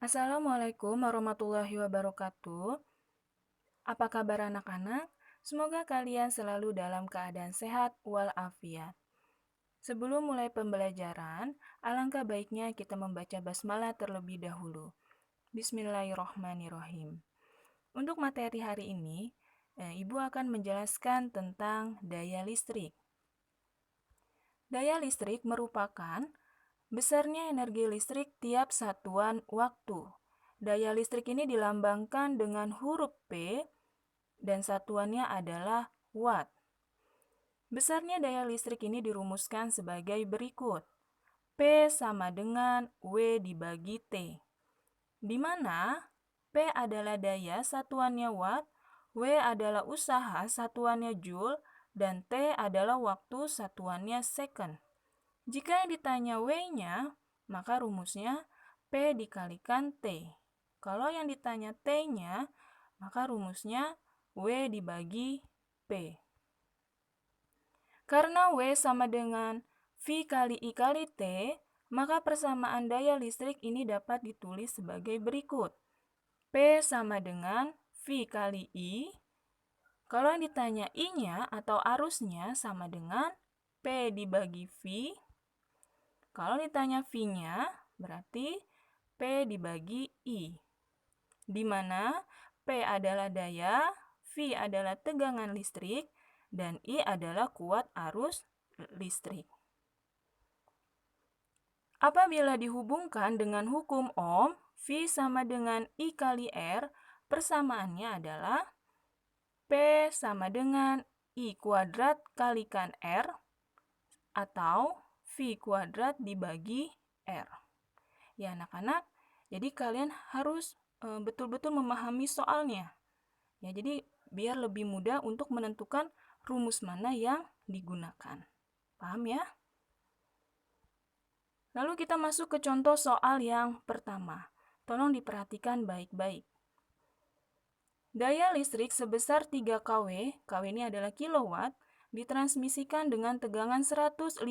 Assalamualaikum warahmatullahi wabarakatuh. Apa kabar anak-anak? Semoga kalian selalu dalam keadaan sehat walafiat. Sebelum mulai pembelajaran, alangkah baiknya kita membaca basmalah terlebih dahulu. Bismillahirrahmanirrahim. Untuk materi hari ini, Ibu akan menjelaskan tentang daya listrik. Daya listrik merupakan besarnya energi listrik tiap satuan waktu. Daya listrik ini dilambangkan dengan huruf P dan satuannya adalah watt. Besarnya daya listrik ini dirumuskan sebagai berikut. P sama dengan W dibagi T, di mana P adalah daya satuannya watt, W adalah usaha satuannya joule, dan T adalah waktu satuannya second. Jika yang ditanya W-nya, maka rumusnya P dikalikan T. Kalau yang ditanya T-nya, maka rumusnya W dibagi P. Karena W sama dengan V kali I kali T, maka persamaan daya listrik ini dapat ditulis sebagai berikut. P sama dengan V kali I. Kalau yang ditanya I-nya atau arusnya sama dengan P dibagi V. Kalau ditanya V-nya, berarti P dibagi I. Di mana P adalah daya, V adalah tegangan listrik, dan I adalah kuat arus listrik. Apabila dihubungkan dengan hukum Ohm, V sama dengan I kali R, persamaannya adalah P sama dengan I kuadrat kalikan R, atau V kuadrat dibagi R. Ya anak-anak, jadi kalian harus betul-betul memahami soalnya. Ya, jadi biar lebih mudah untuk menentukan rumus mana yang digunakan. Paham ya? Lalu kita masuk ke contoh soal yang pertama. Tolong diperhatikan baik-baik. Daya listrik sebesar 3 kW, kW ini adalah kilowatt, ditransmisikan dengan tegangan 150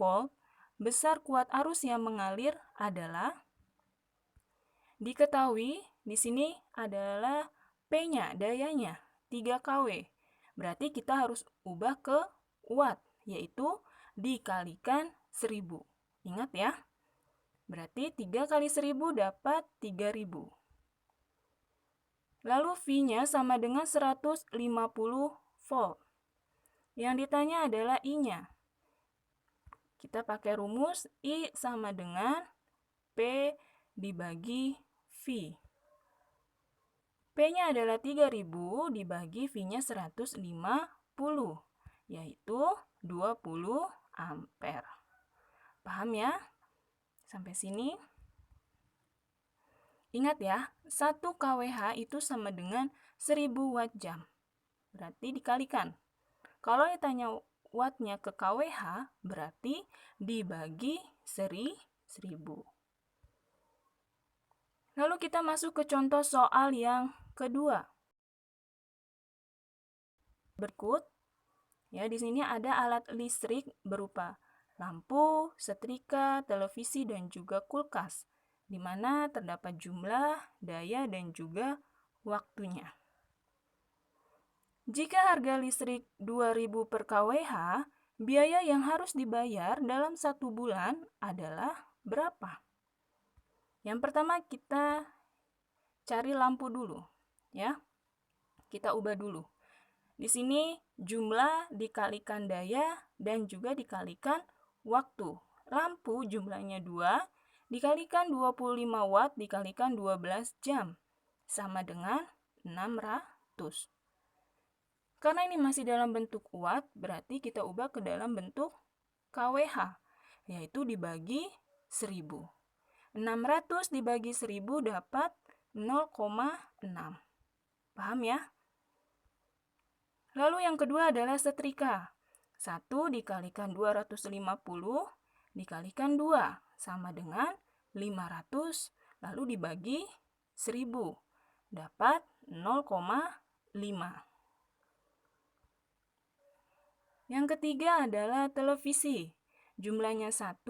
volt, besar kuat arus yang mengalir adalah, diketahui di sini adalah P-nya, dayanya, 3 kW. Berarti kita harus ubah ke watt, yaitu dikalikan 1000. Ingat ya, berarti 3 kali 1000 dapat 3000. Lalu V-nya sama dengan 150 volt. Yang ditanya adalah I-nya. Kita pakai rumus I sama dengan P dibagi V. P-nya adalah 3000 dibagi V-nya 150, yaitu 20 ampere. Paham ya? Sampai sini? Ingat ya, 1 kWh itu sama dengan 1000 watt jam. Berarti dikalikan. Kalau ditanya wattnya ke kWh, berarti dibagi 1000. Lalu kita masuk ke contoh soal yang kedua. Berikut, ya di sini ada alat listrik berupa lampu, setrika, televisi, dan juga kulkas, di mana terdapat jumlah, daya, dan juga waktunya. Jika harga listrik 2000 per kWh, biaya yang harus dibayar dalam 1 bulan adalah berapa? Yang pertama kita cari lampu dulu, ya. Kita ubah dulu. Di sini jumlah dikalikan daya dan juga dikalikan waktu. Lampu jumlahnya 2, dikalikan 25 watt dikalikan 12 jam, sama dengan 600. Karena ini masih dalam bentuk watt, berarti kita ubah ke dalam bentuk kWh, yaitu dibagi 1000. 600 dibagi 1000 dapat 0,6. Paham ya? Lalu yang kedua adalah setrika. 1 dikalikan 250 dikalikan 2 sama dengan 500, lalu dibagi 1000 dapat 0,5. Yang ketiga adalah televisi. Jumlahnya 1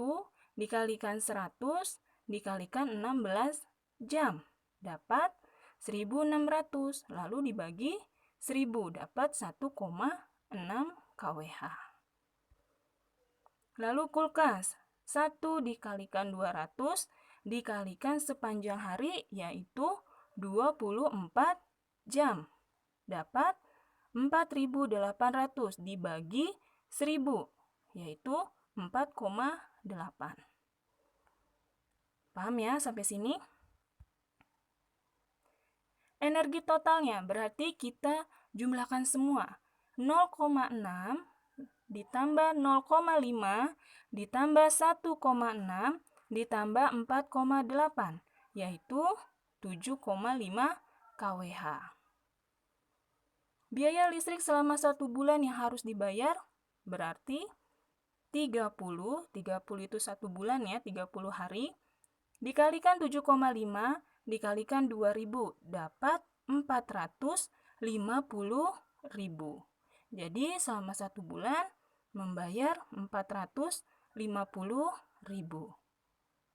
dikalikan 100 dikalikan 16 jam, dapat 1.600, lalu dibagi 1.000, dapat 1,6 kWh. Lalu kulkas, 1 dikalikan 200 dikalikan sepanjang hari, yaitu 24 jam, dapat 4.800 dibagi 1.000, yaitu 4,8. Paham ya sampai sini? Energi totalnya berarti kita jumlahkan semua. 0,6 ditambah 0,5 ditambah 1,6 ditambah 4,8, yaitu 7,5 kWh. Biaya listrik selama 1 bulan yang harus dibayar berarti 30 itu 1 bulan ya, 30 hari, dikalikan 7,5 dikalikan 2.000, dapat 450.000. Jadi selama 1 bulan membayar 450.000.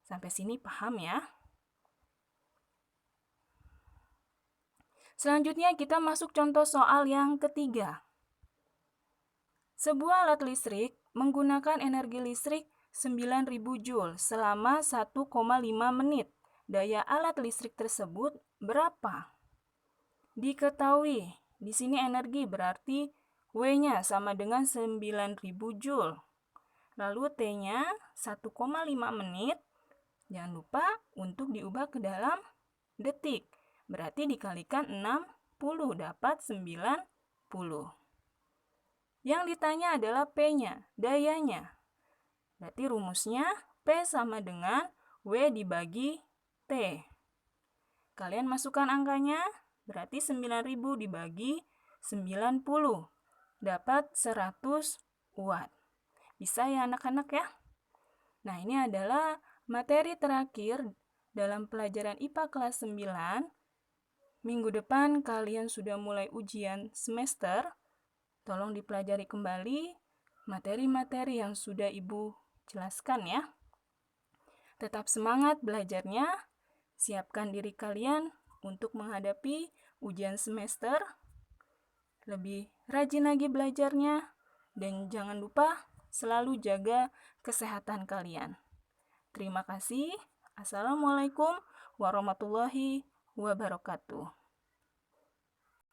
Sampai sini paham ya? Selanjutnya kita masuk contoh soal yang ketiga. Sebuah alat listrik menggunakan energi listrik 9.000 Joule selama 1,5 menit. Daya alat listrik tersebut berapa? Diketahui, di sini energi berarti W-nya sama dengan 9.000 Joule. Lalu T-nya 1,5 menit. Jangan lupa untuk diubah ke dalam detik. Berarti dikalikan 60 dapat 90. Yang ditanya adalah P-nya, dayanya. Berarti rumusnya P sama dengan W dibagi T. Kalian masukkan angkanya, berarti 9.000 dibagi 90. Dapat 100 watt. Bisa ya anak-anak ya? Nah, ini adalah materi terakhir dalam pelajaran IPA kelas 9. Minggu depan kalian sudah mulai ujian semester. Tolong dipelajari kembali materi-materi yang sudah Ibu jelaskan ya. Tetap semangat belajarnya. Siapkan diri kalian untuk menghadapi ujian semester. Lebih rajin lagi belajarnya. Dan jangan lupa selalu jaga kesehatan kalian. Terima kasih. Assalamualaikum warahmatullahi wabarakatuh.